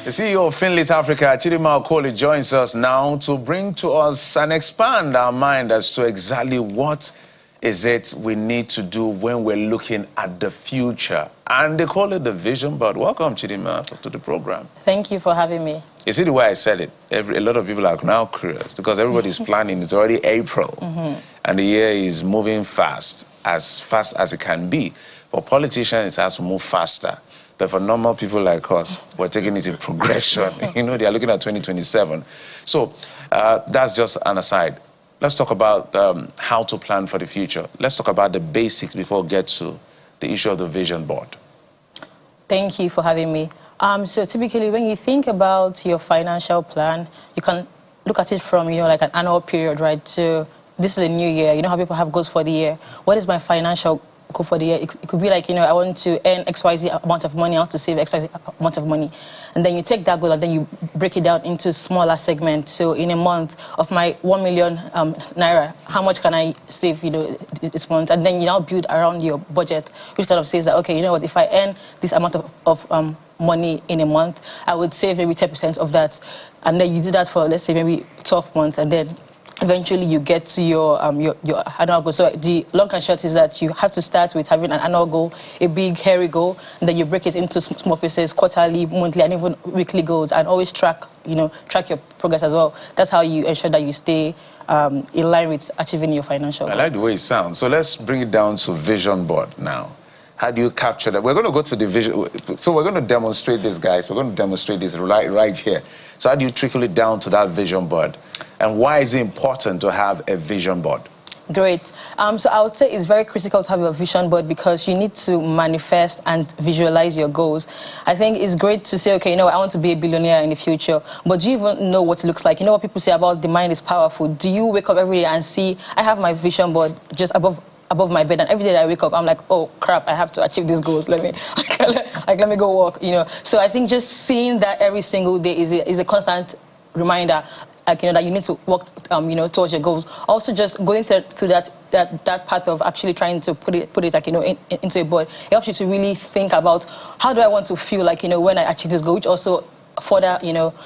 The CEO of FinLitAfrica, Chidima Okoli, joins us now to bring to us and expand our mind as to exactly what is it we need to do when we're looking at the future. And they call it the vision board. Welcome, Chidima, to the program. Thank you for having me. You see the way I said it? A lot of people are now curious because everybody's planning. It's already April, and the year is moving fast as it can be. For politicians, it has to move faster. But for normal people like us, we're taking it in progression. You know, they are looking at 2027. So that's just an aside. Let's talk about how to plan for the future. Let's talk about the basics before we get to the issue of the vision board. Thank you for having me. So typically, when you think about your financial plan, you can look at it from, like an annual period, right? So this is a new year. You know how people have goals for the year. What is my financial goal for the year? It could be like, I want to earn XYZ amount of money, I want to save XYZ amount of money. And then you take that goal and then you break it down into smaller segments. So in a month of my 1 million naira, how much can I save, this month? And then you now build around your budget, which kind of says that, okay, you know what, if I earn this amount of money in a month, I would save maybe 10% of that. And then you do that for, let's say, maybe 12 months. And then eventually you get to your annual goal. So the long and short is that you have to start with having an annual goal, a big, hairy goal, and then you break it into small pieces, quarterly, monthly, and even weekly goals, and always track your progress as well. That's how you ensure that you stay in line with achieving your financial goal. I like the way it sounds. So let's bring it down to vision board now. How do you capture that? We're going to go to the vision. So we're going to demonstrate this, guys. We're going to demonstrate this right here. So how do you trickle it down to that vision board? And why is it important to have a vision board? Great. So I would say it's very critical to have a vision board because you need to manifest and visualize your goals. I think it's great to say, okay, I want to be a billionaire in the future, but do you even know what it looks like? You know what people say about the mind is powerful. Do you wake up every day and see, I have my vision board just above my bed, and every day that I wake up, I'm like, oh crap, I have to achieve these goals. Let me go walk. So I think just seeing that every single day is a constant reminder, that you need to work, towards your goals. Also, just going through that path of actually trying to put it into a board, it helps you to really think about how do I want to feel like when I achieve this goal, which also further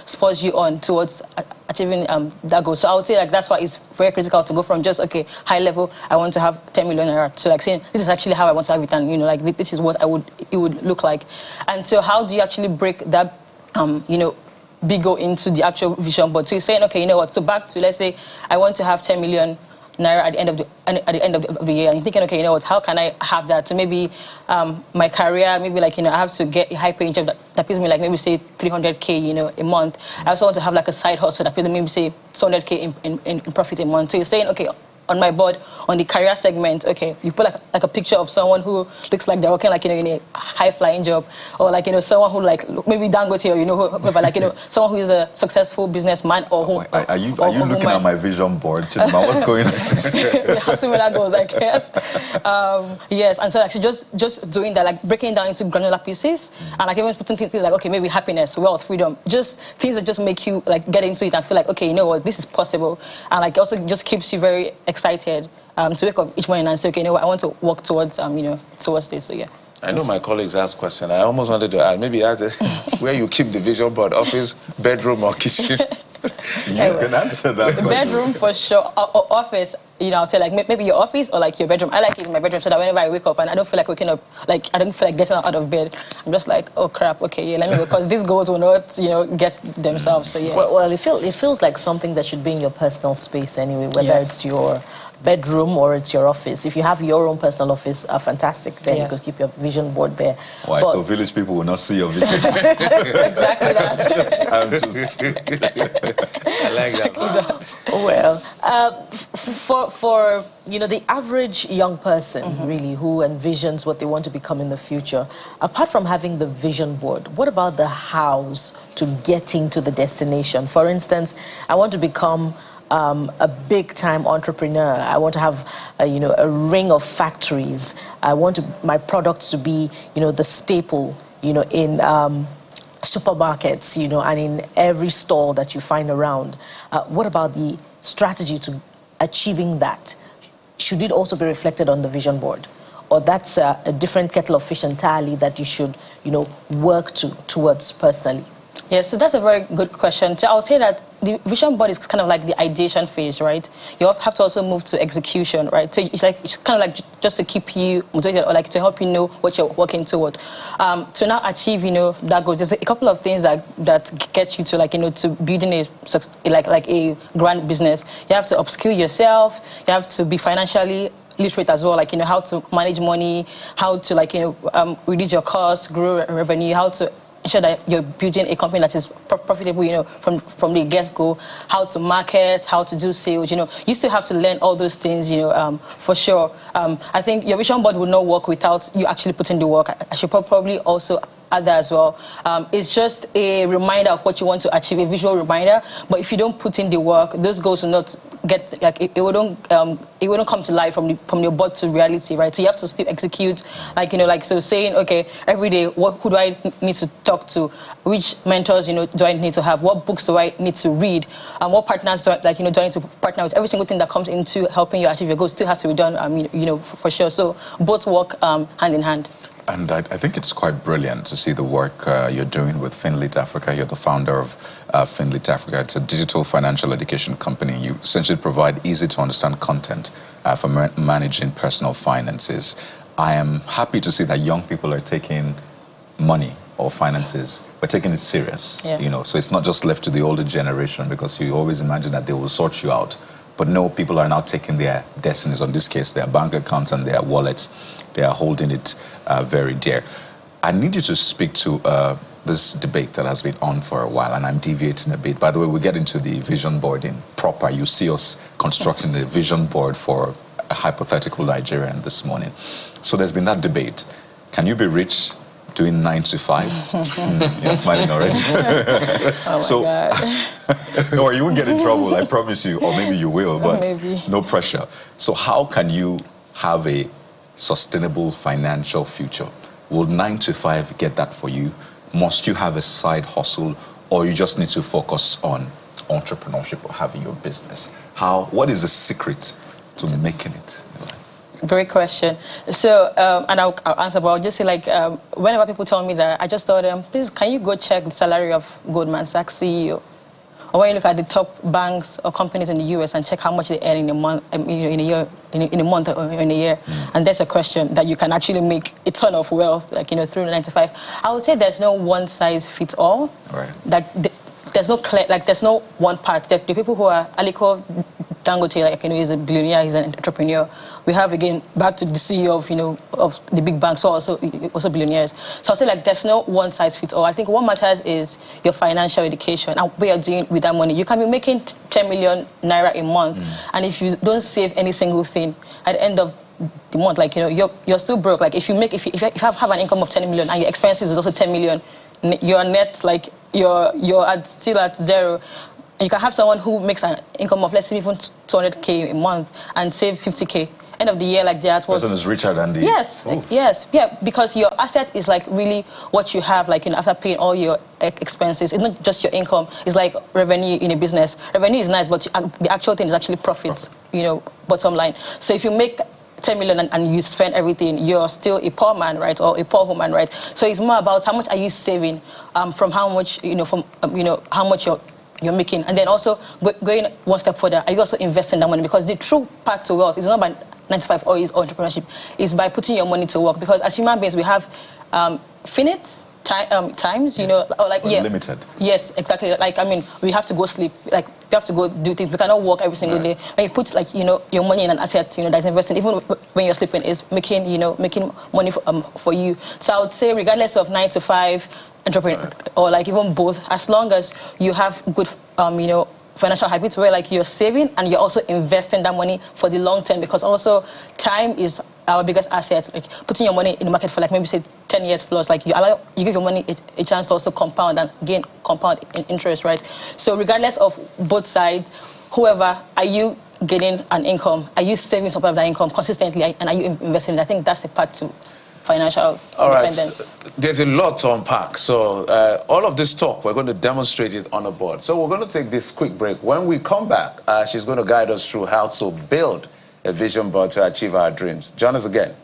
spurs you on towards achieving that goal. So I would say that's why it's very critical to go from just high level, I want to have 10 million naira, to saying this is actually how I want to have it, and this is what it would look like. And so how do you actually break that big goal into the actual vision board? So you're saying, okay, so back to, let's say I want to have 10 million naira at the end of the year, and you're thinking, okay, how can I have that? So maybe my career, maybe I have to get a high paying job that pays me maybe say 300K a month. I also want to have a side hustle that pays me maybe say 200K in profit a month. So you're saying, okay, on my board, on the career segment, okay, you put a picture of someone who looks like they're working in a high-flying job, or someone who maybe Dangote, or whoever, someone who is a successful businessman, or who. Are you looking at my vision board? What's going on? We have similar goals, I guess. Yes, and so actually just doing that, breaking it down into granular pieces, and even putting things like, okay, maybe happiness, wealth, freedom, just things that just make you get into it and feel like, okay, you know what, this is possible, and also just keeps you very excited to wake up each morning and say, okay, I want to work towards towards this. So yeah. I know my colleagues asked question. I almost wanted to add, maybe ask where you keep the vision board, office, bedroom, or kitchen. You can answer that. The bedroom for sure, or office. I'll say maybe your office or your bedroom. I like it in my bedroom so that whenever I wake up and I don't feel like waking up, I don't feel like getting out of bed. I'm just like, oh crap, okay, yeah, let me go, because these goals will not, get themselves. So yeah. Well, it feels like something that should be in your personal space anyway, whether it's your bedroom or it's your office. If you have your own personal office, fantastic. Then you can keep your vision board there. Why? So village people will not see your vision board. Exactly that. I like that. Well, for the average young person, really, who envisions what they want to become in the future, apart from having the vision board, what about the hows to getting to the destination? For instance, I want to become a big-time entrepreneur. I want to have, a ring of factories. I want my products to be, the staple, in supermarkets, and in every store that you find around. What about the strategy to achieving that? Should it also be reflected on the vision board? Or that's a different kettle of fish entirely that you should, work towards personally? Yeah, so that's a very good question. So I would say that the vision board is kind of like the ideation phase, right? You have to also move to execution, right? So it's kind of like just to keep you motivated, or like to help you know what you're working towards. To now achieve, that goal, there's a couple of things that get you to, like, to building a grand business. You have to upskill yourself. You have to be financially literate as well, like, how to manage money, how to, like, reduce your costs, grow revenue, how to ensure that you're building a company that is profitable, from the get-go, how to market, how to do sales, you still have to learn all those things, for sure. I think your vision board will not work without you actually putting the work. I should probably also add that as well. It's just a reminder of what you want to achieve, a visual reminder, but if you don't put in the work, those goals will not get, like, it wouldn't come to life from your board to reality, right? So you have to still execute, so saying, okay, every day, who do I need to talk to? Which mentors, do I need to have? What books do I need to read? What partners do I need to partner with? Every single thing that comes into helping you achieve your goals still has to be done, for sure. So both work hand in hand. And I think it's quite brilliant to see the work you're doing with FinLitAfrica. You're the founder of FinLitAfrica. It's a digital financial education company. You essentially provide easy-to-understand content for managing personal finances. I am happy to see that young people are taking money or finances, but taking it serious. Yeah. So it's not just left to the older generation, because you always imagine that they will sort you out. But no, people are now taking their destinies, in this case, their bank accounts and their wallets. They are holding it very dear. I need you to speak to this debate that has been on for a while, and I'm deviating a bit. By the way, we get into the vision boarding proper. You see us constructing a vision board for a hypothetical Nigerian this morning. So there's been that debate. Can you be rich doing 9 to 5? You're smiling already. Oh my God. No, you won't get in trouble, I promise you. Or maybe you will, but maybe. No pressure. So how can you have a sustainable financial future? Will 9 to 5 get that for you? Must you have a side hustle, or you just need to focus on entrepreneurship or having your business? What is the secret to making it in life? Great question. So, and I'll answer, but I'll just say, like, whenever people tell me that, I just tell them, please, can you go check the salary of Goldman Sachs CEO? Or when you look at the top banks or companies in the US and check how much they earn in a month, in a year, in a month or in a year, and there's a question that you can actually make a ton of wealth, like, through 9 to 5. I would say there's no one size fits all. Right. Like, there's no clear, like, there's no one part. The people who are Aliko Dangote, like, he's a billionaire, he's an entrepreneur. We have, again, back to the CEO of the big banks, so also billionaires. So I'll say, like, there's no one size fits all. I think what matters is your financial education and what you're doing with that money. You can be making 10 million naira a month, and if you don't save any single thing, at the end of the month, like, you're still broke. Like, if you have an income of 10 million and your expenses is also 10 million, your net, like, you're still at zero. You can have someone who makes an income of, let's say, even 200K a month and save 50K. End of the year, like, that was... Person is richer than the... Yes, yes, yeah, because your asset is, like, really what you have, like, after paying all your expenses. It's not just your income. It's like revenue in a business. Revenue is nice, but the actual thing is actually profits, bottom line. So if you make 10 million and you spend everything, you're still a poor man, right, or a poor woman, right? So it's more about how much are you saving from how much, how much you're making. And then also going one step further, are you also investing that money? Because the true path to wealth is not by 9 to 5 or is entrepreneurship. It's by putting your money to work. Because as human beings, we have finite times, or like, limited. Yes, exactly. Like, I mean, we have to go sleep. Like, we have to go do things. We cannot work every single day. When you put, like, your money in an asset, that's investing, even when you're sleeping, is making money for you. So I would say, regardless of 9 to 5, entrepreneur, or like even both, as long as you have good, financial habits where, like, you're saving and you're also investing that money for the long term, because also time is our biggest asset. Like, putting your money in the market for, like, maybe say 10 years plus, like, you give your money a chance to also compound and gain compound in interest, right? So regardless of both sides, whoever, are you getting an income? Are you saving some part of that income consistently, and are you investing? I think that's the part to financial independence. Right. There's a lot to unpack. So all of this talk, we're going to demonstrate it on the board. So we're going to take this quick break. When we come back, she's going to guide us through how to build a vision board to achieve our dreams. Join us again.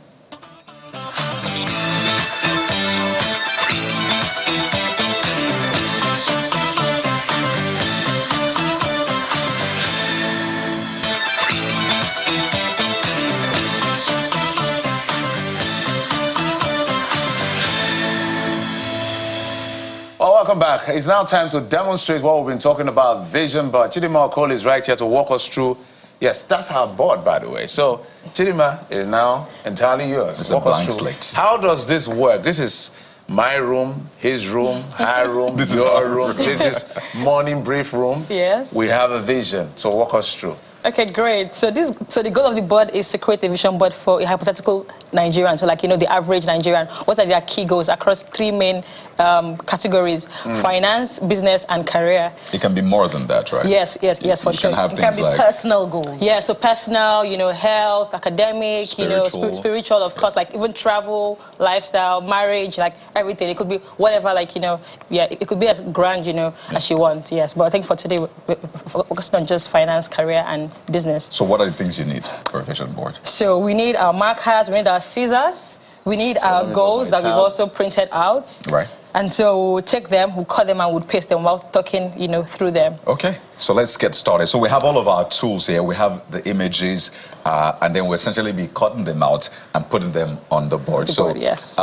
Welcome back. It's now time to demonstrate what we've been talking about, vision board. Chidima Okoli is right here to walk us through. Yes, that's our board, by the way. So, Chidima is now entirely yours. It's a blank slate. How does this work? This is my room, his room, her room, this is your room. This is morning brief room. Yes. We have a vision. So, walk us through. Okay, great. So the goal of the board is to create a vision board for a hypothetical Nigerian. So like, you know, the average Nigerian. What are their key goals across three main categories: finance, business, and career. It can be more than that, right? Yes, for sure. Can have It things can be like personal goals. Yeah, so personal, you know, health, academic, spiritual. you know, spiritual, of course, like even travel, lifestyle, marriage, like everything. It could be whatever, like, you know, yeah, it could be as grand, you know, as you want, yes. But I think for today, we're focusing on just finance, career, and business. So what are the things you need for a vision board? So we need our markers, we need our scissors, we need our goals that we've also printed out. Right. And so we'll take them, we'll cut them, and we'll paste them while talking, you know, through them. Okay, so let's get started. So we have all of our tools here. We have the images, and then we'll essentially be cutting them out and putting them on the board. Yes.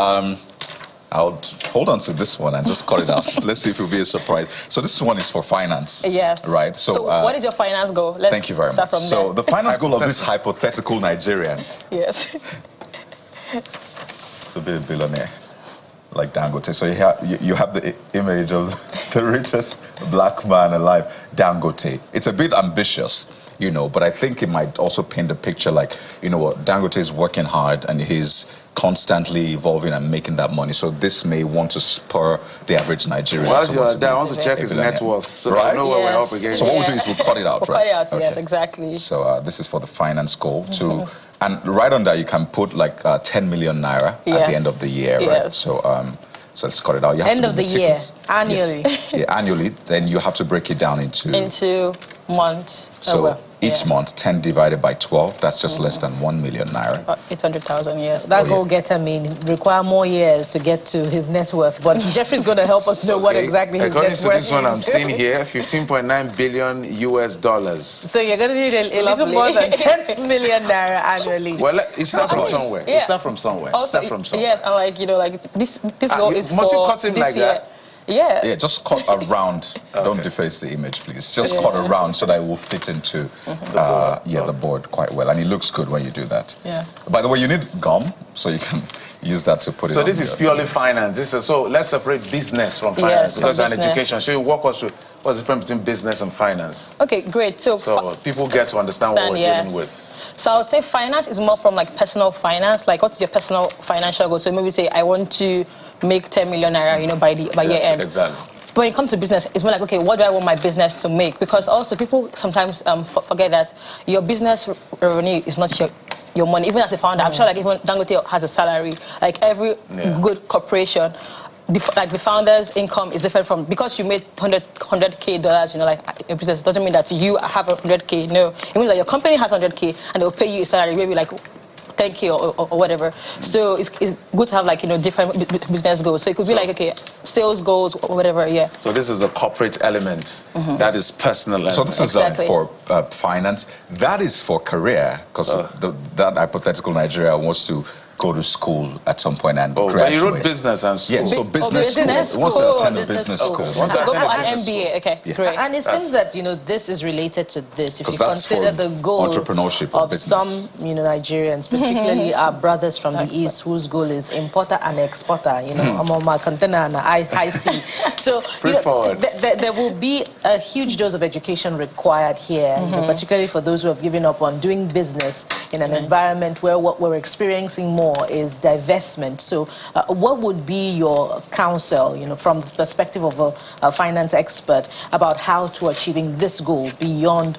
I'll hold on to this one and just cut it out. Let's see if it'll be a surprise. So this one is for finance. Yes. Right. So what is your finance goal? Let's thank you very start much. From so there. the finance goal of this hypothetical Nigerian. Yes. To be a billionaire, like Dangote. So you have the image of the richest black man alive, Dangote. It's a bit ambitious, you know, but I think it might also paint a picture like, you know what, Dangote is working hard and he's constantly evolving and making that money. So this may want to spur the average Nigerian. Well, I want to check his net worth so I know where we're up against. So what we'll do is we'll cut it out, we'll right? Cut it out, yes, exactly. So this is for the finance goal too. And right on that, you can put like 10 million naira at the end of the year, right? So, so let's cut it out. You have end of the year, annually. Yes. Yeah, annually. Then you have to break it down into months. So each month, 10 divided by 12, that's just less than 1 million naira. About 800,000, yes. That goal-getter require more years to get to his net worth. But Jeffrey's going to help us know what exactly his net worth is. According to this one I'm seeing here, $15.9 billion US. So you're going to need a little more than 10 million naira annually. Well, it starts from somewhere. Yeah. It starts from somewhere. Also, yes, and like, you know, like this goal is must for you cut him this like year. that? Yeah. Yeah, just cut around. Don't deface the image, please. Just cut around so that it will fit into the board quite well. And it looks good when you do that. Yeah. By the way, you need gum, so you can use that to put it on. So this is purely finance. So let's separate business from finance because it's an education. So you walk us through what's the difference between business and finance. Okay, great. So people get to understand what we're dealing with. So I would say finance is more from like personal finance. Like, what is your personal financial goal? So maybe say I want to make 10 million naira, you know, by year end. Exactly. But when it comes to business, it's more like, okay, what do I want my business to make? Because also people sometimes forget that your business revenue is not your money. Even as a founder, I'm sure like even Dangote has a salary. Like every good corporation, the founder's income is different from, because you made $100K, you know, like a business doesn't mean that you have $100K. No, it means that your company has $100K and they'll pay you a salary, maybe like 10K or whatever. So it's good to have like, you know, different business goals. So it could be like, okay, sales goals or whatever, So this is the corporate element. That is personal element. So this is for finance. That is for career, because that hypothetical Nigeria wants to go to school at some point and graduate. But you wrote business and school. Yeah, so business school. Wants to attend a business school. Go for an MBA. Okay, great. And it seems that, you know, this is related to this. If you consider the goal entrepreneurship of some, you know, Nigerians, particularly our brothers from the East, whose goal is importer and exporter, you know, among container and high sea. So you know, there will be a huge dose of education required here, you know, particularly for those who have given up on doing business in an environment where what we're experiencing more is divestment. So what would be your counsel, you know, from the perspective of a finance expert about how to achieving this goal beyond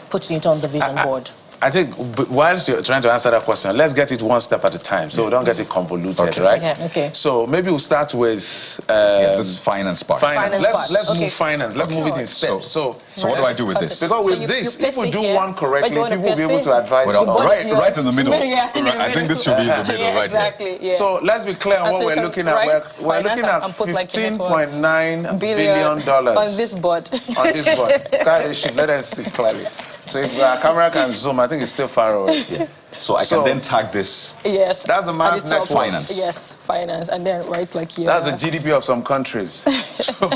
putting it on the vision board? I think whilst you're trying to answer that question, let's get it one step at a time so we don't get it convoluted, right? Okay. So maybe we'll start with this finance part. Let's move finance. Let's move it in steps. So what do I do with this? Because with this, if we do one correctly, people will be able to advise. Right in the middle. I think this should be in the middle, right? Exactly. Yeah. So let's be clear on what we're looking at. We're looking at $15.9 billion on this board. On this board. Let us see clearly. So if our camera can zoom, I think it's still far away. Yeah. So I can then tag this. Yes. That's the man's net worth. Finance. Yes, finance. And then right like here. That's the GDP of some countries. So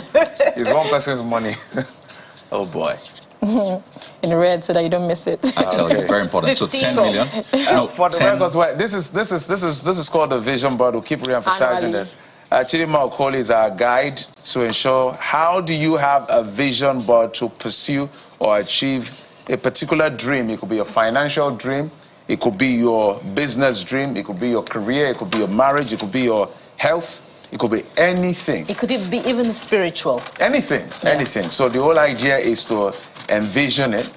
it's one person's money. Oh boy. In red so that you don't miss it. I tell you, very important. So 10 million. No, for the 10. records, this is called the vision board. We'll keep re-emphasizing Annually. that. Chidima Okoli is our guide to ensure how do you have a vision board to pursue or achieve a particular dream. It could be a financial dream, it could be your business dream, it could be your career, it could be your marriage, it could be your health, it could be anything. It could be even spiritual. Anything, anything. So the whole idea is to envision it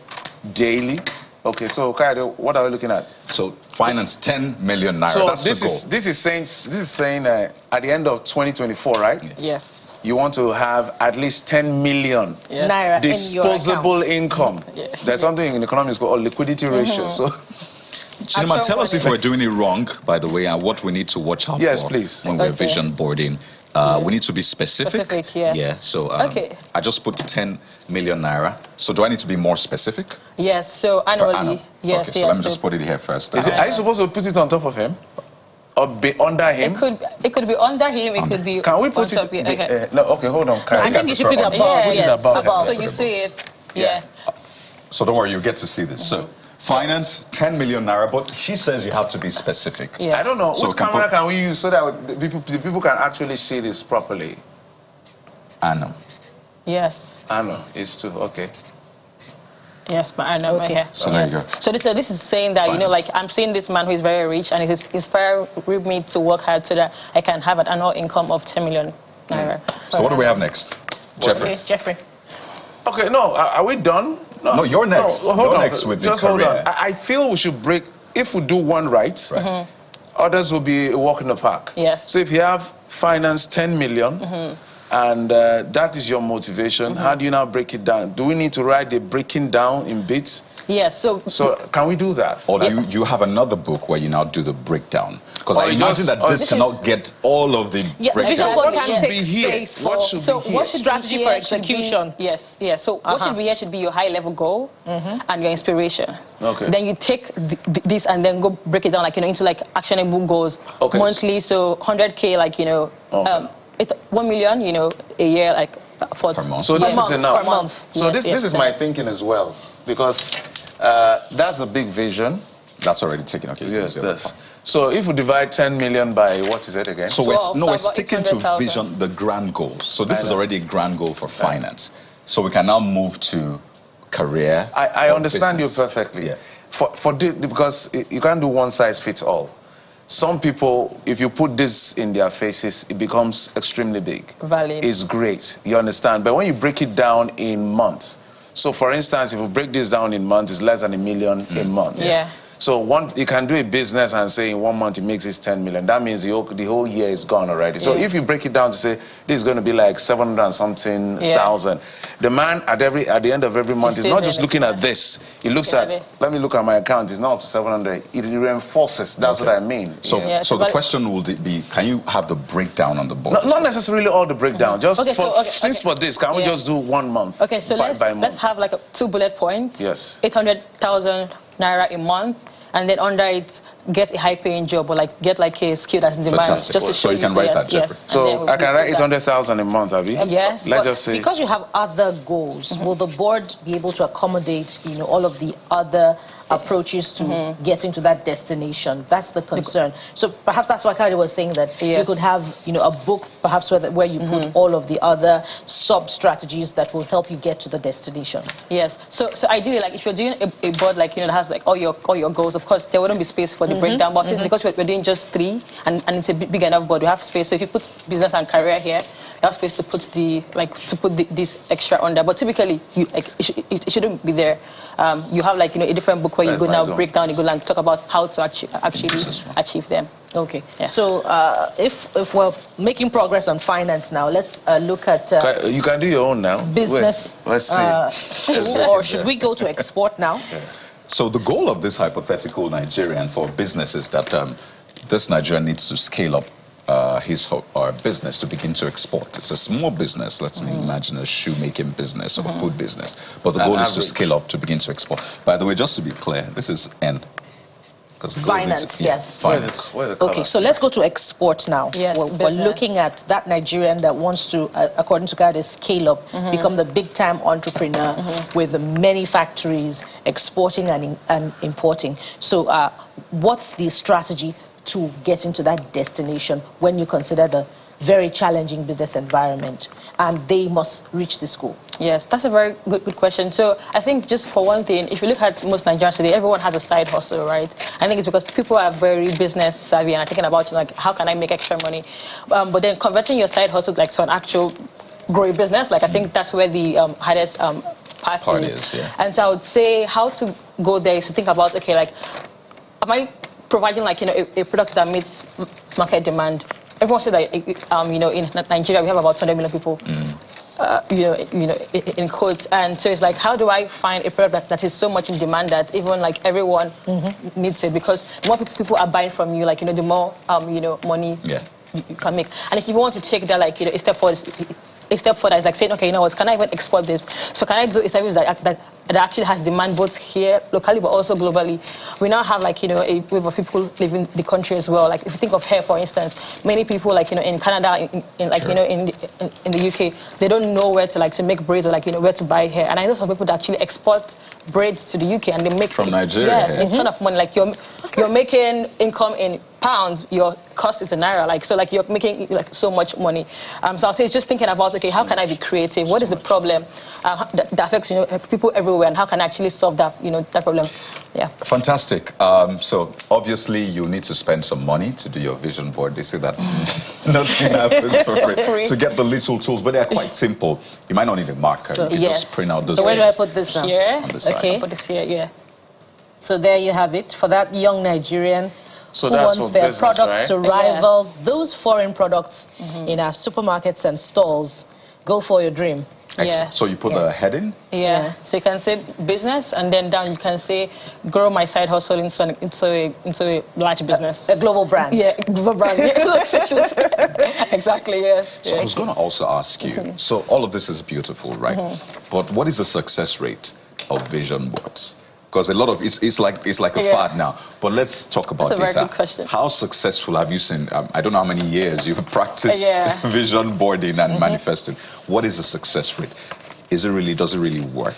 daily. Okay, so Kayode, what are we looking at? So finance 10 million naira. So that's the goal. this is saying at the end of 2024, right? Yes. You want to have at least 10 million Yes. Naira disposable in your account. income. Yeah. There's something in economics called liquidity ratio. So Chidima, Actual tell us if money. we're doing it wrong, by the way, and what we need to watch out Yes, for please. when we're Okay. vision boarding. We need to be specific. Specific, yeah. Yeah, so Okay. I just put 10 million naira. So do I need to be more specific? Yes, so Per annually. annum? Yes, Okay, so yes. let me just put it here first. are you supposed to put it on top of him? Or be under him? It could be under him, it could be Can we on put top, it? yeah, okay. No, okay, hold on. I think you should put it above. Yeah, Put it yes, above. so you see it. Yeah. So don't worry, you get to see this. So finance, 10 million naira, but she says you have to be specific. Yes. I don't know. So Which can camera put- can we use so that the people can actually see this properly? Annum. Yes. I know, it's too, okay. Yes, but I know. Okay. Okay. So there you Yes. go. So this is saying that, you know, Finance. like I'm seeing this man who is very rich and it is inspiring me to work hard so that I can have an annual income of 10 million naira. So what do we have next? Jeffrey. Okay, Jeffrey. Okay, no, are we done? No, you're next. No, hold You're on. next with the Just hold career. on. I feel we should break, if we do one right, others will be a walk in the park. Yes. So if you have finance 10 million, and that is your motivation, how do you now break it down? Do we need to write the breaking down in bits? Yes, so Can we do that? Or do you have another book where you now do the breakdown? Because Or I you imagine just- that or this this cannot get all of the Yeah, breakdown. vision Exactly. board What can should take be here? space What for should so be here? what should strategy be for here should be- execution. yes, yes. So what should be here should be your high level goal and your inspiration. Okay. Then you take this and then go break it down, like, you know, into like actionable goals Okay. monthly. So 100K, like, you know, Okay. 1 million, you know, a year, like for Per month. So per this month, is enough. per month. So Yes, this is yes. my thinking as well, because that's a big vision. That's already taken. Okay. Yes, yes. So if we divide 10 million by, what is it again? So 12, we're so about sticking to 800,000. vision, the grand goals. So this I is know. already a grand goal for finance. So we can now move to career. I or understand business. you perfectly. Yeah. Because you can't do one size fits all. Some people, if you put this in their faces, it becomes extremely big. Valid. It's great, you understand? But when you break it down in months, so for instance, if we break this down in months, it's less than 1 million a month. Yeah. So you can do a business and say in 1 month it makes it 10 million. That means the whole year is gone already. So Yeah. if you break it down to say this is going to be like 700 and something thousand, the man at the end of every month is still not just doing looking it. at this. He looks Yeah, at, it- let me look at my account. It's not up to 700. It reinforces. That's what I mean. So, Yeah, so so the but- question will be, can you have the breakdown on the board? Not necessarily all the breakdown. Just Okay, so- okay. for this, can we Yeah. just do 1 month? Okay, so by let's month? have like 2 bullet points. Yes. 800,000 naira a month, and then under it, get a high-paying job or like get like a skill that's in demand. Fantastic. Just to So show you can write yes, that, Jeffrey. yes. And then So we'll I can do write that. 800,000 a month, Abby? Yes. Let's just say. Because you have other goals, will the board be able to accommodate, you know, all of the other approaches to getting to that destination? That's the concern. So perhaps that's why Kari was saying that you Yes. could have, you know, a book perhaps where you put all of the other sub-strategies that will help you get to the destination. Yes. So ideally, like if you're doing a board like, you know, that has like all your goals, of course there wouldn't be space for the breakdown. But because we're doing just 3 and it's a big enough board, we have space. So if you put business and career here, you have space to put this extra under. But typically, it shouldn't be there. You have like, you know, a different book where you That's go my now goal. break down, you go and talk about how to actually achieve them. Okay. Yeah. So if we're making progress on finance now, let's look at You can do your own now. business. Wait, let's see. Or should we go to export now? So the goal of this hypothetical Nigerian for business is that this Nigerian needs to scale up his or her business to begin to export. It's a small business. Let's imagine a shoemaking business or a food business. But the goal is to scale up to begin to export. By the way, just to be clear, this is N. Finance, yes. Finance. Okay, so let's go to export now. Yes, we're looking at that Nigerian that wants to, according to God, scale up, become the big-time entrepreneur with many factories, exporting and importing. So what's the strategy to get into that destination when you consider the very challenging business environment and they must reach the school? Yes, that's a very good question. So I think just for one thing, if you look at most Nigerians today, everyone has a side hustle, right? I think it's because people are very business savvy and are thinking about, like, how can I make extra money? But then converting your side hustle like to an actual growing business, like I think that's where the hardest part is. Yeah. And so I would say how to go there is to think about, okay, like, am I providing, like, a product that meets market demand? Everyone said that, in Nigeria we have about 200 million people, in quotes. And so it's like, how do I find a product that is so much in demand that even like everyone needs it? Because the more people are buying from you, like, the more, money you can make. And if you want to take that, like, a step forward, is like saying, okay, what, can I even export this? So can I do a service that actually has demand both here locally but also globally? We now have, like, a wave of people living the country as well. Like, if you think of hair, for instance, many people, like, in Canada, in the UK, they don't know where to, like, to make braids or, like, where to buy hair. And I know some people that actually export braids to the UK and they make from Nigeria. Yes, in ton of money. Like, you're making income in pounds, your cost is in naira, like, so, like, you're making, like, so much money. So I'll say just thinking about, okay, how can I be creative? What is the problem that affects, people everywhere, and how can I actually solve that, that problem? Yeah. Fantastic. So obviously you need to spend some money to do your vision board. They say that nothing happens for free. To get the little tools, but they are quite simple. You might not need a marker. So, you can just print out those. So where do I put this now? Here. On the side. Okay. I'll put this here, yeah. So there you have it for that young Nigerian So who that's wants for their business, products right? to rival those foreign products in our supermarkets and stores. Go for your dream. Yeah. So you put a heading? Yeah. So you can say business, and then down you can say grow my side hustle into a large business. A global brand. Yeah, global brand. Exactly, yes. So I was going to also ask you, so all of this is beautiful, right? But what is the success rate of vision boards? Because a lot of it's like a fad now. But let's talk about That's a data. very good question. How successful have you seen? I don't know how many years you've practiced vision boarding and manifesting. What is the success rate? Does it really work?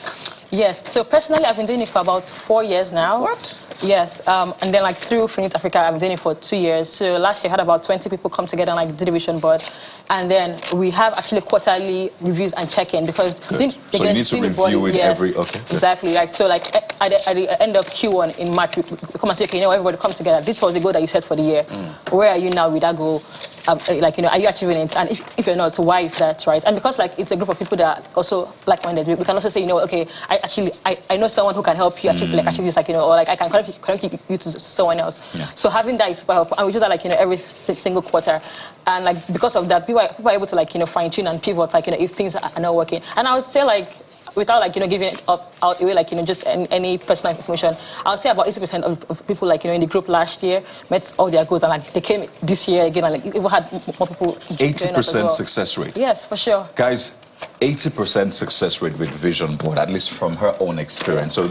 Yes. So personally, I've been doing it for about 4 years now. What? Yes. And then, like, through FinLitAfrica, I've been doing it for 2 years. So last year, I had about 20 people come together and, like, do the vision board. And then we have actually quarterly reviews and check-in because so you need to review it every. Okay. Good. Exactly. Like, so, like, at the end of Q1 in March, we come and say, okay, everybody come together. This was the goal that you set for the year. Where are you now with that goal? Like, are you achieving it? And if you're not, why is that, right? And because, like, it's a group of people that are also like-minded, we can also say, okay, I know someone who can help you achieve this, like, or, like, I can connect you to someone else. Yeah. So having that is super helpful. And we do that, like, every single quarter. And, like, because of that, people are able to, like, fine-tune and pivot, like, if things are not working. And I would say, like, without, like, giving it out away, like, just any personal information, I would say about 80% of people, like, in the group last year met all their goals, and, like, they came this year again, and, like, even had more people. 80% success rate. Yes, for sure. Guys, 80% success rate with vision board, at least from her own experience. So,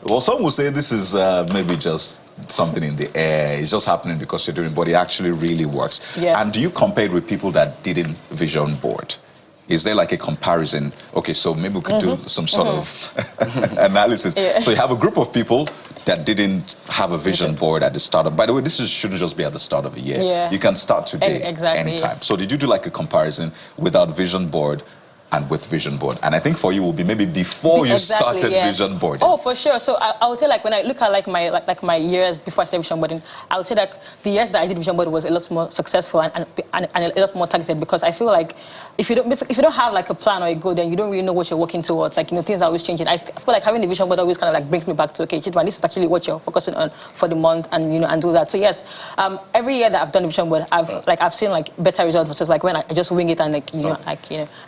well, some will say this is maybe just something in the air. It's just happening because you're doing it, but it actually really works. Yes. And do you compare it with people that didn't vision board? Is there like a comparison? Okay, so maybe we could do some sort of analysis. Yeah. So you have a group of people that didn't have a vision board at the start of. By the way, this shouldn't just be at the start of a year. Yeah. You can start today, anytime. So did you do like a comparison without vision board and with vision board? And I think for you will be maybe before you started vision board. Oh, for sure. So I would say, like, when I look at like my years before I started vision boarding, I would say that the years that I did vision board was a lot more successful and a lot more targeted, because I feel like if you don't have, like, a plan or a goal, then you don't really know what you're working towards. Like, things are always changing. I feel like having the vision board always kind of, like, brings me back to, okay, Chidman, this is actually what you're focusing on for the month, and and do that. So yes, every year that I've done the vision board, I've seen, like, better results versus, like, when I just wing it and, like, I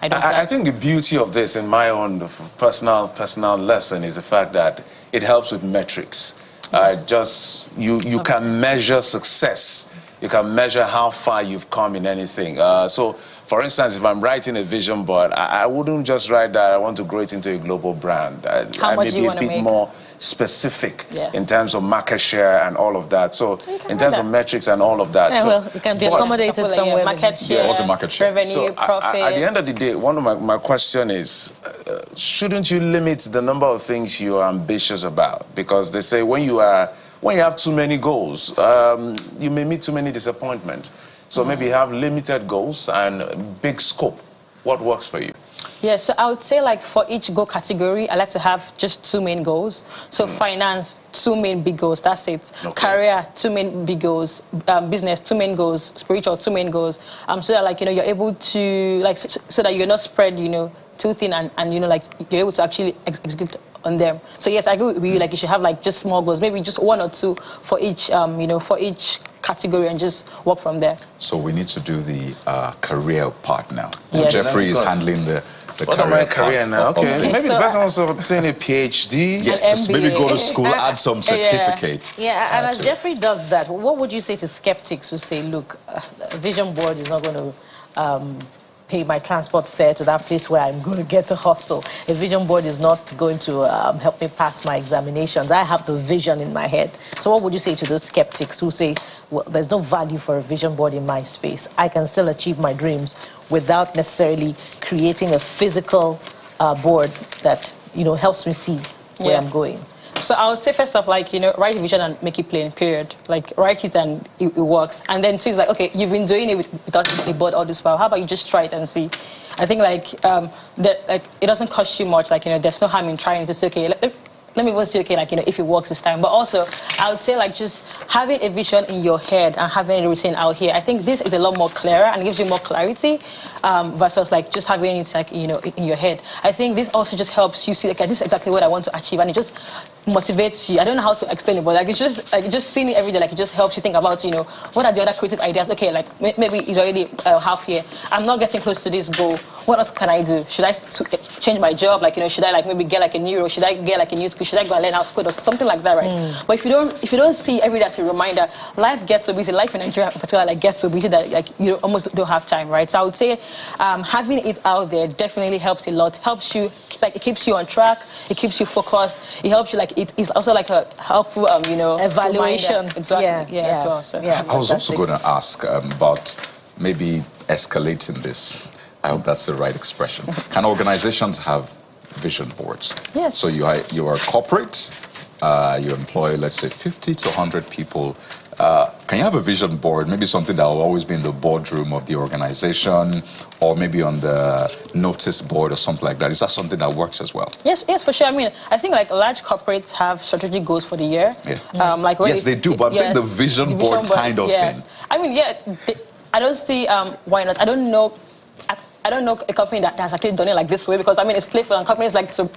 don't. I think the beauty of this, in my own personal lesson, is the fact that it helps with metrics. You can measure success you can measure how far you've come in anything. So, for instance, if I'm writing a vision board, I wouldn't just write that I want to grow it into a global brand. How much do you want to be a bit make? more specific in terms of market share and all of that. So, in terms of metrics and all of that. Yeah, so, well, it can be accommodated somewhere. Market share, what's the market share? revenue, so profit. at the end of the day, one of my question is, shouldn't you limit the number of things you are ambitious about? Because they say when you have too many goals, you may meet too many disappointments. So maybe have limited goals and big scope. What works for you? Yeah, so I would say like for each goal category, I like to have just 2 main goals. So finance, 2 main big goals, that's it. Okay. Career, 2 main big goals. Business, 2 main goals. Spiritual, 2 main goals. So that like, you're able to, like, so that you're not spread, too thin and like you're able to actually execute on them. So yes, I agree with you, like you should have like just small goals, maybe just 1 or 2 for each, for each category and just work from there. So we need to do the career part now. Yes. Jeffrey is handling the What about my career part now? of Okay, this. maybe the person wants to obtain a PhD. Yeah, just maybe go to school, add some certificate. Yeah, and as Jeffrey does that, what would you say to skeptics who say, look, a vision board is not going to pay my transport fare to that place where I'm going to get to hustle. A vision board is not going to help me pass my examinations. I have the vision in my head. So what would you say to those skeptics who say, well, there's no value for a vision board in my space. I can still achieve my dreams without necessarily creating a physical board that, helps me see where I'm going. So I would say first off, like, write a vision and make it plain, period. Like, write it and it works. And then two is like, okay, you've been doing it without a board all this while. How about you just try it and see? I think, like, it doesn't cost you much. Like, there's no harm in trying to say, okay, let me even see, okay, like, if it works this time. But also, I would say, like, just having a vision in your head and having it written out here, I think this is a lot more clearer and gives you more clarity versus, like, just having it, like, in your head. I think this also just helps you see, okay, this is exactly what I want to achieve, and it just motivates you. I don't know how to explain it, but like it's just seeing it every day. Like it just helps you think about what are the other creative ideas. Okay, like maybe it's already half here. I'm not getting close to this goal. What else can I do? Should I change my job? Like should I like maybe get like a new role? Should I get like a new skill? Should I go and learn how to code or something like that, right? But if you don't see every day as a reminder, life gets so busy. Life in Nigeria in particular like gets so busy that like you almost don't have time, right? So I would say having it out there definitely helps a lot. Helps you, like it keeps you on track. It keeps you focused. It helps you, like it is also like a helpful evaluation. Exactly. Yeah, as well. So. I was also going to ask about maybe escalating this. I hope that's the right expression. Can organizations have vision boards? Yes. So you are corporate, you employ, let's say, 50 to 100 people. Can you have a vision board, maybe something that will always be in the boardroom of the organization, or maybe on the notice board or something like that? Is that something that works as well? Yes, for sure. I mean, I think like large corporates have strategic goals for the year. Yeah. Like yes, they do, but I'm saying the vision board kind of thing. I mean, I don't see why not. I don't know a company that has actually done it like this way, because I mean it's playful and companies like to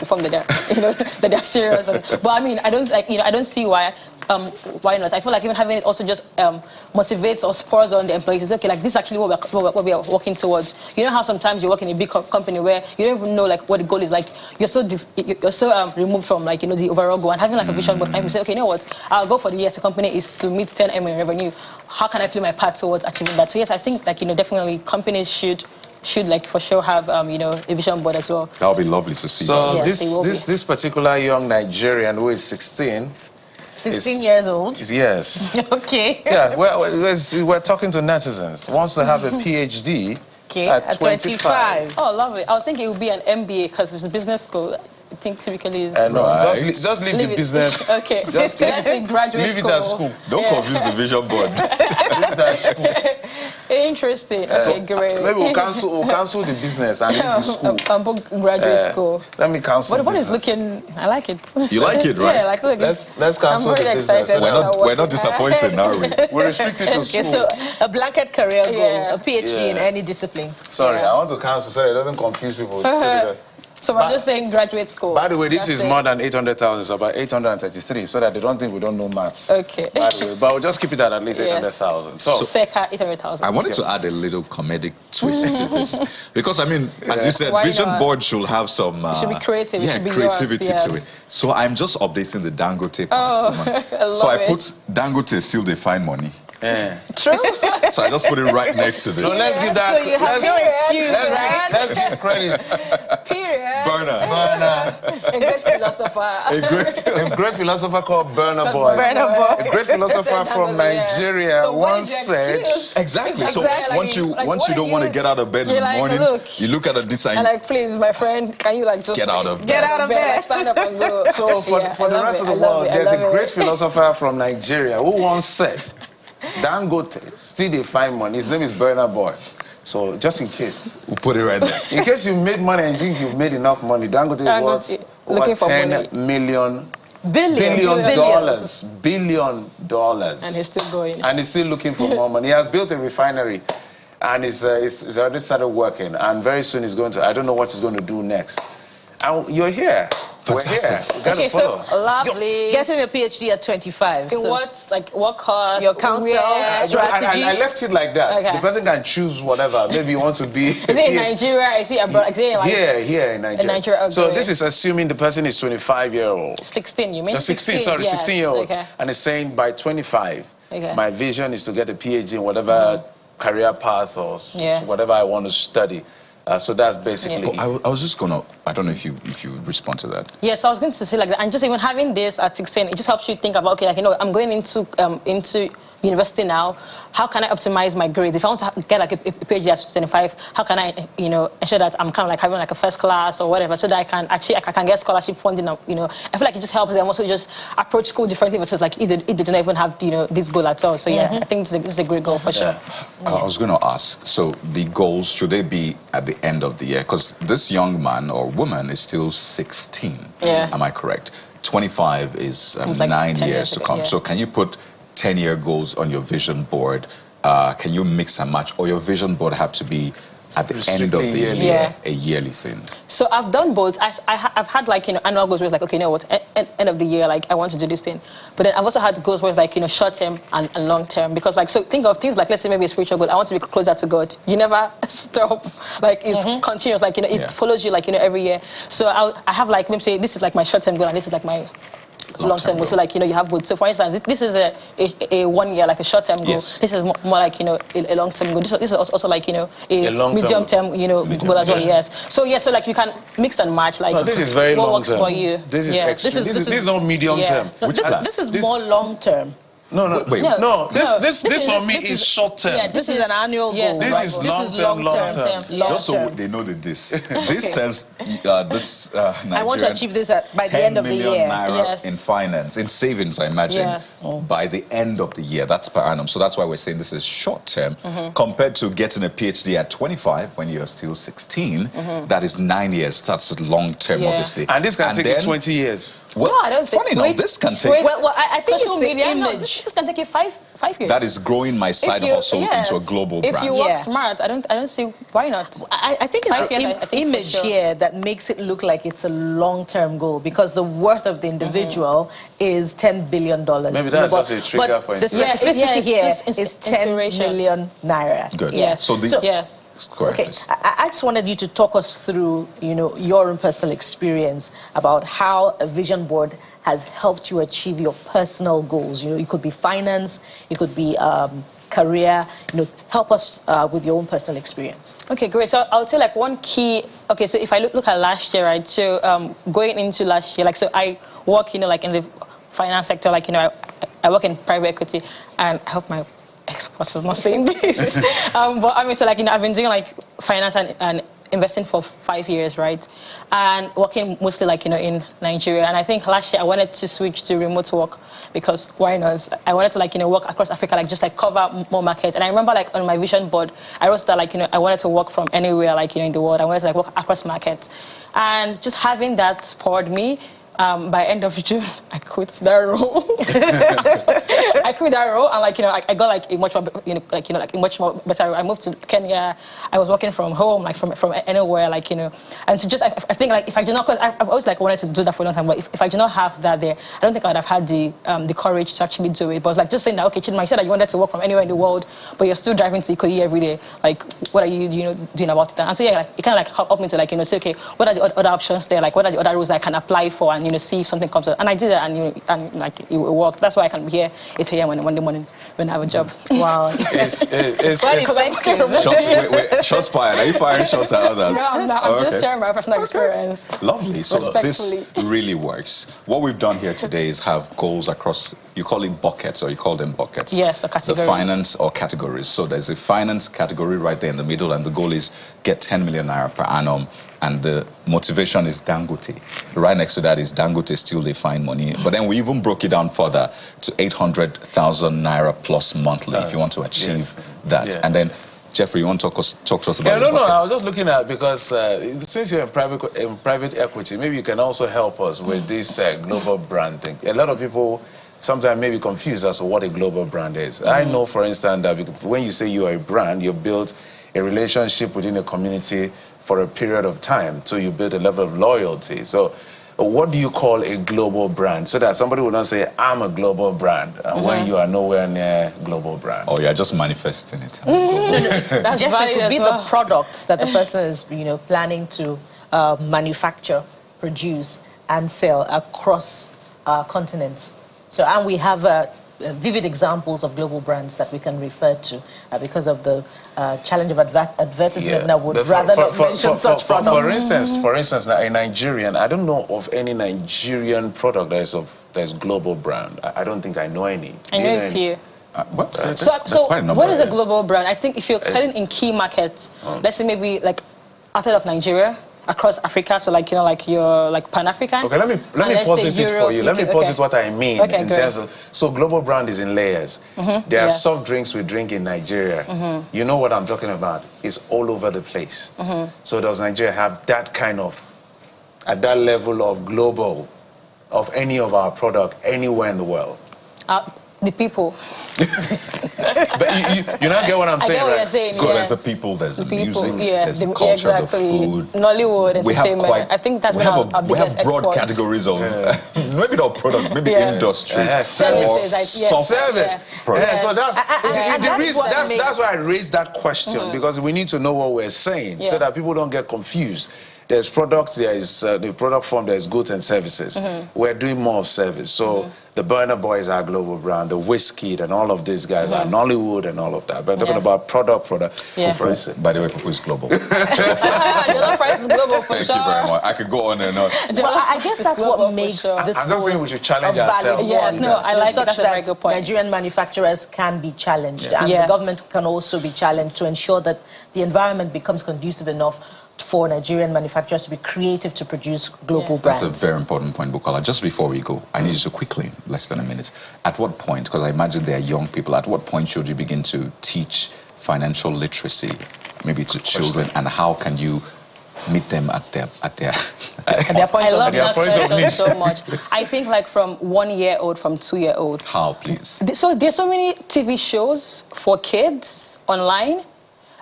form that they're serious. But I mean I don't see why not. I feel like even having it also just motivates or spurs on the employees. It's okay, like this is actually what we are working towards. You know how sometimes you work in a big company where you don't even know like what the goal is. Like you're so removed from like the overall goal, and having like a vision board, and you say, okay, you know what, our goal for the year as a company is to meet 10 M in revenue. How can I play my part towards achieving that? So yes, I think like definitely companies should like for sure have a vision board as well. That would be lovely to see. So yes, this particular young Nigerian who is 16 years old? Yes. Okay. Yeah, we're talking to netizens. Wants to have a PhD at 25. Oh, lovely. I would think it would be an MBA because it's a business school. I think typically is... No, just leave the business. Okay. Just graduate leave it at school. Don't confuse the vision board. Leave it at school. Interesting. Okay, great. Maybe we'll cancel the business and leave the school. Graduate school. Let me cancel. What is looking? I like it. You like it, right? Yeah, like look. Let's cancel the business. We're not disappointed, are we? We're restricted to school. Okay, so a blanket career goal, a PhD in any discipline. Sorry, I want to cancel so it doesn't confuse people. So we're just saying graduate school. By the way, this is more than 800,000. It's about 833, so that they don't think we don't know maths. Okay. By the way, but we'll just keep it at least 800,000. So circa 800,000. I wanted to add a little comedic twist to this, because I mean, as you said, vision board should have some. It should be creative. Yeah, it should be creativity yours, to it. So I'm just updating the Dangote part. I so I love put Dangote still they find money. True. So I just put it right next to this. No, let's give that. So you have no excuse, right? Let's give credit. Period. Burner. A great philosopher. A great philosopher called Burner Boy. Burner Boy. A great philosopher from Nigeria So what once is your said. excuse? Exactly. So Exactly. once you Like, once you what don't are want to you- get out of bed in You're the like, morning, look. you look at this and And like, please, my friend, can you like just Get out of Get out of bed. Like, stand up and go. So for Yeah, the I love rest it, of the I love world, it, I there's a love great it. philosopher from Nigeria who once said, Dangote still they find money. His name is Burner Boy. So just in case. we'll put it right there. In case you made money and think you've made enough money, Dangote is Dangote, worth looking over for $10 money. million. Billions. Billion dollars. And he's still going. And he's still looking for more money. He has built a refinery and he's already started working. And very soon he's going to, I don't know what he's going to do next. And you're here. Fantastic. We're here. We gotta Okay, follow. so lovely. Getting a PhD at 25. In so what course? Your counsel, where? strategy. I left it like that. Okay. The person can choose whatever. Maybe you want to be Is it in Nigeria? Is it abroad? Is it like here in Nigeria. Nigeria, So okay. this is assuming the person is 25-year-old. 16? You mean 16, sorry, Yes. 16-year-old. Okay. And it's saying by 25, Okay. my vision is to get a PhD in whatever career path or Yeah. whatever I want to study. So that's basically Yeah. it. I was just gonna. I don't know if you respond to that. Yes, I was going to say like that, and just even having this at 16, it just helps you think about, okay, like, you know, I'm going into university now. How can I optimize my grades? If I want to get like a PhD at 25, how can I, you know, ensure that I'm kind of like having like a first class or whatever, so that I can get scholarship funding? You know, I feel like it just helps them also just approach school differently versus like if they don't even have, you know, this goal at all. So yeah, I think this is a great goal for sure. I was going to ask. So the goals, should they be at the end of the year? Because this young man or woman is still 16. Yeah. Am I correct? 25 is like 9 10 years to ago, come. yeah. So can you put 10-year goals on your vision board? Can you mix and match, or your vision board have to be at the end of the year, Strictly yearly. a yearly thing? So I've done both. I've had like, you know, annual goals where it's like, okay, you know what, end of the year, like I want to do this thing. But then I've also had goals where it's like, you know, short term and long term. Because like, so think of things like, let's say maybe a spiritual goal. I want to be closer to God. You never stop. Like it's continuous. Like, you know, it follows you like, you know, every year. So I have like, maybe say this is like my short term goal and this is like my long-term goal. So like, you know, you have both. So for instance, this is a 1 year, like a short-term goal. Yes. This is more like, you know, a long-term goal. This is also like, you know, a long-term medium-term, you know, goal as well. Yes. So yeah, so like you can mix and match. Like No, this is very what long works term. for you. This is Yeah. extreme. This is not medium yeah. term. No, Which is that? this is This- more long term. No. Wait, This for me is short term. Yeah, This is an annual yes, goal. This right? is This long-term, long-term. long-term. Yeah. just so Long-term. they know that this says this I want to Nigerian achieve this by the 10 end of the million year. naira Yes. in finance, in savings, I imagine, Yes. by the end of the year. That's per annum. So that's why we're saying this is short term compared to getting a PhD at 25 when you're still 16. That is 9 years. That's long term, Yeah. obviously. And this can take you then- 20 years. Well, No, I don't think- funny enough, wait, this can take. wait. Well, I think Social it's the media, no, image. this can take you five years. That is growing my side hustle into a global if brand. you work Yeah. smart, I don't see why not. I think it's 5 the years, I think for image sure. here that makes it look like it's a long-term goal, because the worth of the individual is $10 billion. Maybe that's just a trigger but for the inspiration. specificity Yeah, it's here just is 10 inspiration. million naira. Good. Yes. So the Yes. Go ahead, Okay, please. I just wanted you to talk us through, you know, your own personal experience about how a vision board has helped you achieve your personal goals. You know, it could be finance, it could be career. You know, help us with your own personal experience. Okay, great. So I would say like one key. Okay, so if I look at last year, right? So going into last year, like, so I work, you know, like in the finance sector, like, you know, I work in private equity, and I hope my ex-boss is not saying this. But I mean, so like, you know, I've been doing like finance and investing for 5 years, right? And working mostly like, you know, in Nigeria. And I think last year I wanted to switch to remote work because why not? I wanted to like, you know, work across Africa, like just like cover more markets. And I remember like on my vision board, I wrote that like, you know, I wanted to work from anywhere, like, you know, in the world. I wanted to like work across markets. And just having that spurred me. By end of June, I quit that role. I quit that role, and like, you know, I got like a much more, like a much more better role. I moved to Kenya. I was working from home, like from anywhere, like, you know, and to just I think like if I did not, because I've always like wanted to do that for a long time, but if I did not have that there, I don't think I would have had the courage to actually do it. But it's like just saying that, okay, Chidima, you said that you wanted to work from anywhere in the world, but you're still driving to Ikoyi every day. Like, what are you, you know, doing about that? And so yeah, like it kind of like helped me to like, you know, say, okay, what are the other options there? Like, what are the other roles I can apply for, and you know, see if something comes up. And I did that, and you know, and like it worked. That's why I can be here 8 years a.m. on a Monday morning when I have a job. Wow. It's quite effective. Shots fired. Are you firing shots at others? No, I'm not. I'm just sharing my personal experience. Lovely. So this really works. What we've done here today is have goals across, you call it buckets, or you call them buckets? Yes, or categories. The finance or categories. So there's a finance category right there in the middle, and the goal is get 10 million naira per annum. And the motivation is Dangote. Right next to that is Dangote still they find money. But then we even broke it down further to 800,000 naira plus monthly if you want to achieve that. Yeah. And then, Jeffrey, you want to talk to us about no, I was just looking at, because since you're in private equity, maybe you can also help us with this global brand thing. A lot of people sometimes may be confused as to what a global brand is. I know, for instance, that when you say you are a brand, you build a relationship within a community for a period of time, so you build a level of loyalty. So what do you call a global brand, so that somebody will not say, I'm a global brand, when you are nowhere near global brand? Oh, you're just manifesting it. That's just it could be the products that the person is, planning to manufacture, produce, and sell across continents. So, and we have vivid examples of global brands that we can refer to because of the challenge of advertisement. That would rather not mention such products. For instance, now a Nigerian, I don't know of any Nigerian product that is global brand. I don't think I know any. I know a few. So what is a global brand? I think if you're selling in key markets, let's say maybe like outside of Nigeria, across Africa, so like you're like Pan-African. Okay, let me posit it for you. Let me posit what I mean in terms of, so global brand is in layers. There are soft drinks we drink in Nigeria. You know what I'm talking about? It's all over the place. So does Nigeria have that kind of, at that level of global, of any of our product anywhere in the world? The people. But you not get what I'm saying, I get what right? you're saying, So yes. there's the people, there's the people, music, there's the culture, the food. Nollywood, entertainment. I think that's our biggest We have broad export. categories of, maybe not product, maybe industry. Services, soft service. products. So that's why I raised that question, because we need to know what we're saying, so that people don't get confused. There's products, there is the product form, there's goods and services. We're doing more of service. So the Burna Boys are global brand, the Whiskey and all of these guys are Nollywood and all of that. But talking about product. Yeah. By the way, Fufu is global. Jollof rice is global for Thank sure. you very much. I could go on and on. Well, I guess that's what makes this I'm not saying we should challenge ourselves. Yes, no, I like such that's a very good point. Nigerian manufacturers can be challenged, and the government can also be challenged to ensure that the environment becomes conducive enough for Nigerian manufacturers to be creative to produce global brands. That's a very important point, Bukola. Just before we go, I need you to quickly, in less than a minute, at what point, because I imagine they are young people, at what point should you begin to teach financial literacy, maybe to children, and how can you meet them at their point I love that question so much. I think like from 1 year old, from 2 year old. How, please? So there's so many TV shows for kids online.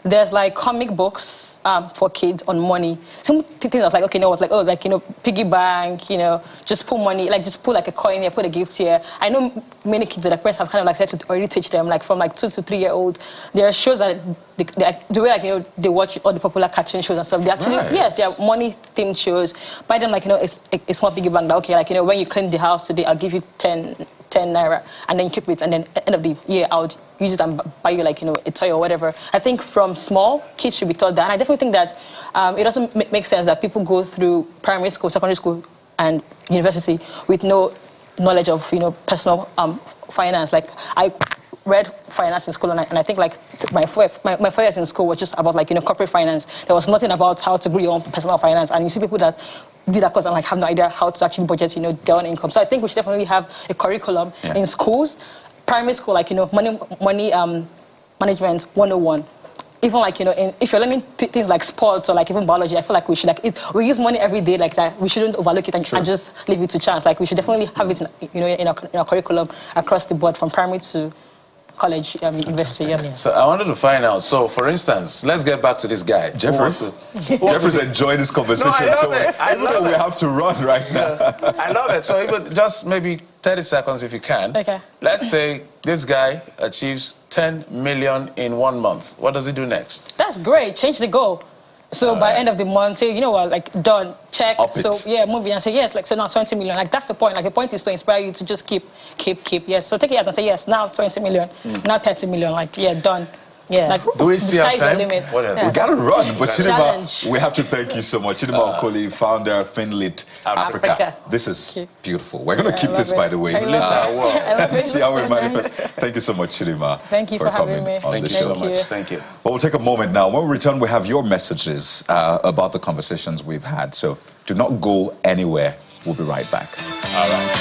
There's like comic books for kids on money. Some things that's like, okay, piggy bank, just put money, just put like a coin here, put a gift here. I know many kids that the parents have kind of like said to already teach them, like from like 2 to 3 year olds. There are shows that the way they watch all the popular cartoon shows and stuff. They actually, yes, they are money themed shows. Buy them a small piggy bank. That, okay, when you clean the house today, I'll give you 10 naira, and then you keep it, and then at the end of the year, I'll use it and buy you a toy or whatever. I think from small, kids should be taught that. And I definitely think that it doesn't make sense that people go through primary school, secondary school, and university with no knowledge of, personal finance. Like, I read finance in school, and I think like my 4 years in school was just about corporate finance. There was nothing about how to grow your own personal finance. And you see people that did that course and have no idea how to actually budget, their own income. So I think we should definitely have a curriculum in schools, primary school, money management 101. Even if you're learning things like sports or even biology, I feel like we should we use money every day like that. We shouldn't overlook it and just leave it to chance. We should definitely have it in our curriculum across the board from primary to college, university. So I wanted to find out. So, for instance, let's get back to this guy. Jeffrey's enjoying this conversation. I know we have to run right now. I love it. So, even just maybe 30 seconds if you can. Okay. Let's say this guy achieves 10 million in 1 month. What does he do next? That's great. Change the goal. So by end of the month, say, done, check. Up so it. move it and say, yes, so now 20 million. That's the point. The point is to inspire you to just keep keep. Yes. So take it out and say, yes, now 20 million, now 30 million. Like, yeah, done. Yeah. Like, Do we still have sky's the time? limit. What else? We gotta run, but Challenge. Chidima, we have to thank you so much. Chidima Okoli, founder of FinLitAfrica. Africa. This is beautiful. We're gonna keep I this, love by it. the way. I love it. See how we manifest. Thank you so much, Chidima. Thank you for having coming me. on Thank the you show. so much. Thank you. Well, we'll take a moment now. When we return, we have your messages about the conversations we've had. So do not go anywhere. We'll be right back. All right.